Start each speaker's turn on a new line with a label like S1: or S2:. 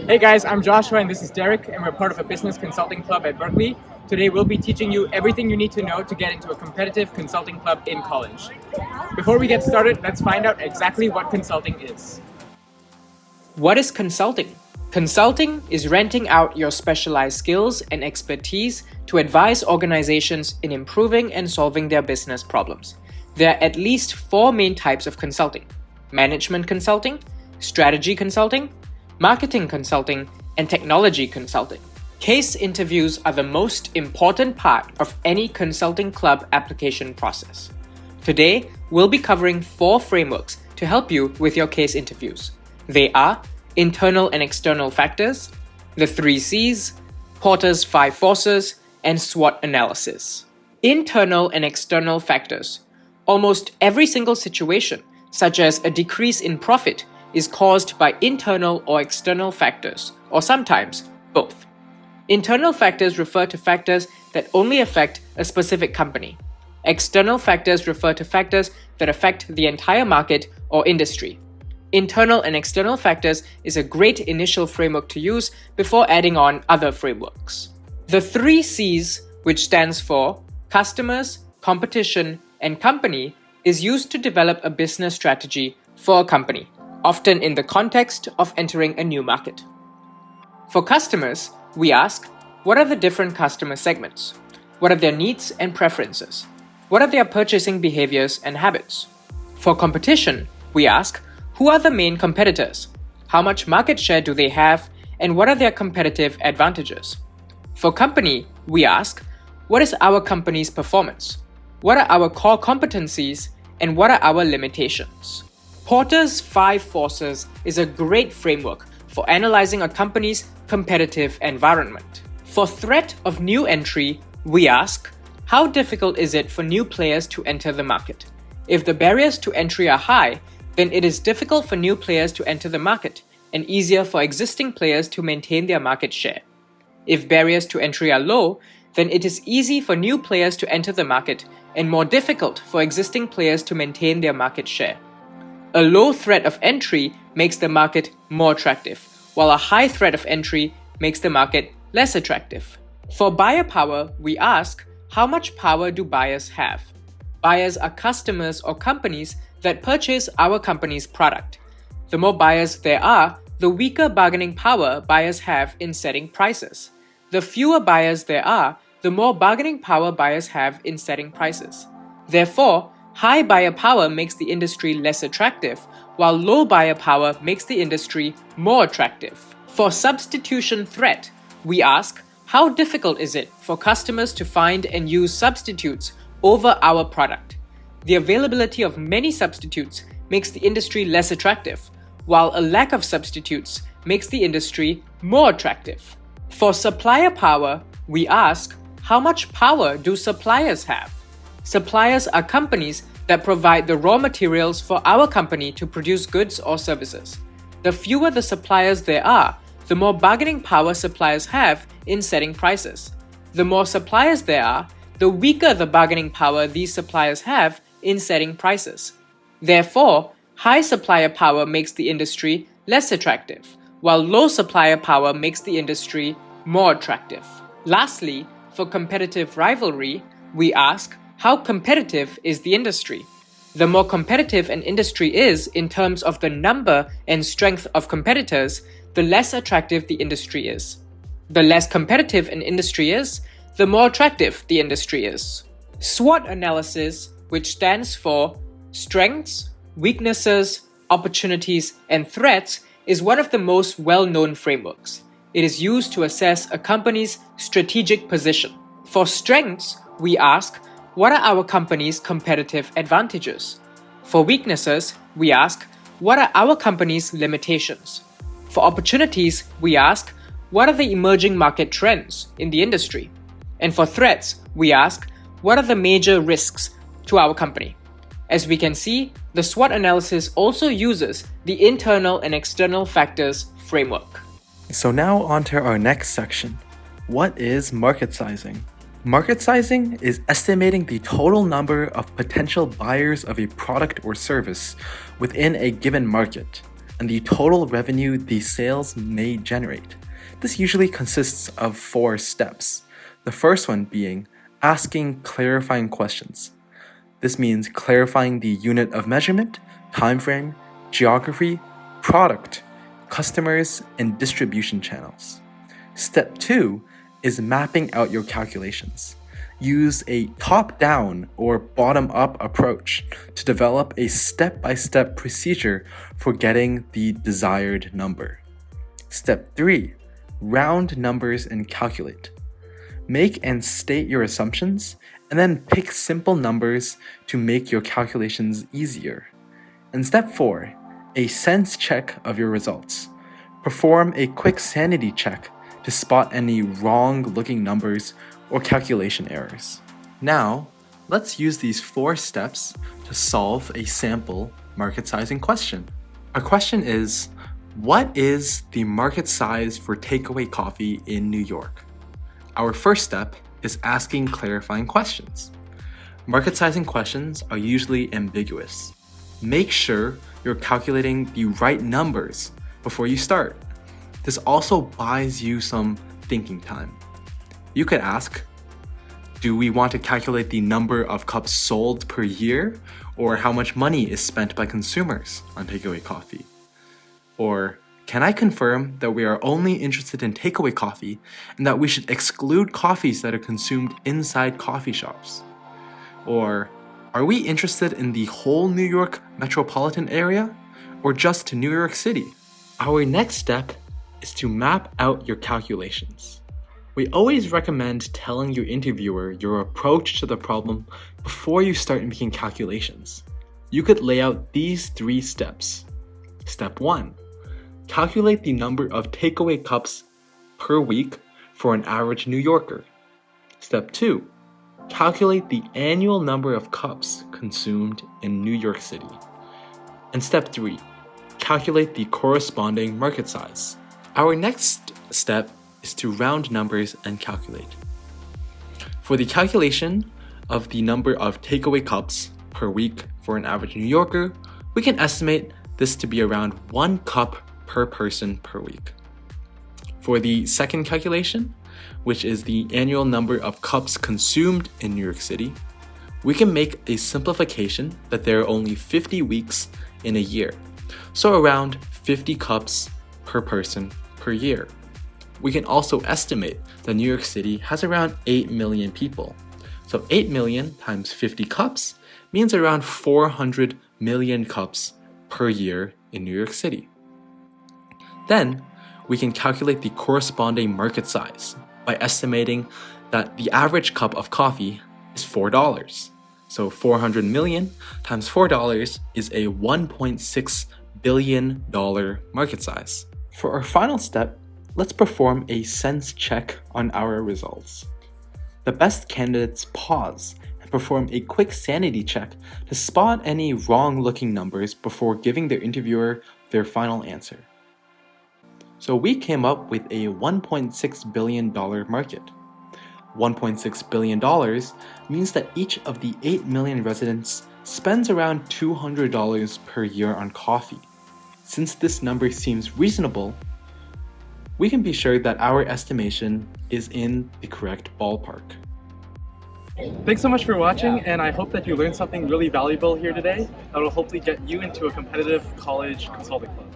S1: Hey guys, I'm Joshua and this is Derrick, and we're part of a business consulting club at Berkeley. Today we'll be teaching you everything you need to know to get into a competitive consulting club in college. Before we get started, let's find out exactly what consulting is.
S2: What is consulting? Consulting is renting out your specialized skills and expertise to advise organizations in improving and solving their business problems. There are at least 4 main types of consulting: management consulting, strategy consulting, marketing consulting, and technology consulting. Case interviews are the most important part of any consulting club application process. Today, we'll be covering 4 frameworks to help you with your case interviews. They are internal and external factors, the 3 C's, Porter's 5 forces, and SWOT analysis. Internal and external factors. Almost every single situation, such as a decrease in profit, is caused by internal or external factors, or sometimes both. Internal factors refer to factors that only affect a specific company. External factors refer to factors that affect the entire market or industry. Internal and external factors is a great initial framework to use before adding on other frameworks. The 3 C's, which stands for customers, competition, and company, is used to develop a business strategy for a company, often in the context of entering a new market. For customers, we ask, what are the different customer segments? What are their needs and preferences? What are their purchasing behaviors and habits? For competition, we ask, who are the main competitors? How much market share do they have? And what are their competitive advantages? For company, we ask, what is our company's performance? What are our core competencies? And what are our limitations? Porter's 5 forces is a great framework for analyzing a company's competitive environment. For threat of new entry, we ask, how difficult is it for new players to enter the market? If the barriers to entry are high, then it is difficult for new players to enter the market and easier for existing players to maintain their market share. If barriers to entry are low, then it is easy for new players to enter the market and more difficult for existing players to maintain their market share. A low threat of entry makes the market more attractive, while a high threat of entry makes the market less attractive. For buyer power, we ask, how much power do buyers have? Buyers are customers or companies that purchase our company's product. The more buyers there are, the weaker bargaining power buyers have in setting prices. The fewer buyers there are, the more bargaining power buyers have in setting prices. Therefore, high buyer power makes the industry less attractive, while low buyer power makes the industry more attractive. For substitution threat, we ask, how difficult is it for customers to find and use substitutes over our product? The availability of many substitutes makes the industry less attractive, while a lack of substitutes makes the industry more attractive. For supplier power, we ask, how much power do suppliers have? Suppliers are companies that provide the raw materials for our company to produce goods or services. The fewer the suppliers there are, the more bargaining power suppliers have in setting prices. The more suppliers there are, the weaker the bargaining power these suppliers have in setting prices. Therefore, high supplier power makes the industry less attractive, while low supplier power makes the industry more attractive. Lastly, for competitive rivalry, we ask, how competitive is the industry? The more competitive an industry is in terms of the number and strength of competitors, the less attractive the industry is. The less competitive an industry is, the more attractive the industry is. SWOT analysis, which stands for strengths, weaknesses, opportunities, and threats, is one of the most well-known frameworks. It is used to assess a company's strategic position. For strengths, we ask, what are our company's competitive advantages? For weaknesses, we ask, what are our company's limitations? For opportunities, we ask, what are the emerging market trends in the industry? And for threats, we ask, what are the major risks to our company? As we can see, the SWOT analysis also uses the internal and external factors framework.
S3: So now on to our next section. What is market sizing? Market sizing is estimating the total number of potential buyers of a product or service within a given market. and the total revenue these sales may generate. This usually consists of 4 steps. The first one being asking clarifying questions. This means clarifying the unit of measurement, time frame, geography, product, customers, and distribution channels. Step 2 is mapping out your calculations. Use a top-down or bottom-up approach to develop a step-by-step procedure for getting the desired number. Step 3, round numbers and calculate. Make and state your assumptions, and then pick simple numbers to make your calculations easier. And step 4, a sense check of your results. Perform a quick sanity check to spot any wrong-looking numbers or calculation errors. Now, let's use these 4 steps to solve a sample market sizing question. Our question is, what is the market size for takeaway coffee in New York? Our first step is asking clarifying questions. Market sizing questions are usually ambiguous. Make sure you're calculating the right numbers before you start. This also buys you some thinking time. You could ask, do we want to calculate the number of cups sold per year, or how much money is spent by consumers on takeaway coffee? Or, can I confirm that we are only interested in takeaway coffee and that we should exclude coffees that are consumed inside coffee shops? Or, are we interested in the whole New York metropolitan area, or just New York City? Our next step is to map out your calculations. We always recommend telling your interviewer your approach to the problem before you start making calculations. You could lay out these 3 steps. Step 1. Calculate the number of takeaway cups per week for an average New Yorker. Step 2. Calculate the annual number of cups consumed in New York City. And step 3. Calculate the corresponding market size. Our next step is to round numbers and calculate. For the calculation of the number of takeaway cups per week for an average New Yorker, we can estimate this to be around 1 cup per person per week. For the second calculation, which is the annual number of cups consumed in New York City, we can make a simplification that there are only 50 weeks in a year, so around 50 cups per person per year. We can also estimate that New York City has around 8 million people. So 8 million times 50 cups means around 400 million cups per year in New York City. Then, we can calculate the corresponding market size by estimating that the average cup of coffee is $4. So 400 million times $4 is a $1.6 billion market size. For our final step, let's perform a sense check on our results. The best candidates pause and perform a quick sanity check to spot any wrong-looking numbers before giving their interviewer their final answer. So we came up with a $1.6 billion market. $1.6 billion means that each of the 8 million residents spends around $200 per year on coffee. Since this number seems reasonable, we can be sure that our estimation is in the correct ballpark.
S4: Thanks so much for watching, and I hope that you learned something really valuable here today that will hopefully get you into a competitive college consulting club.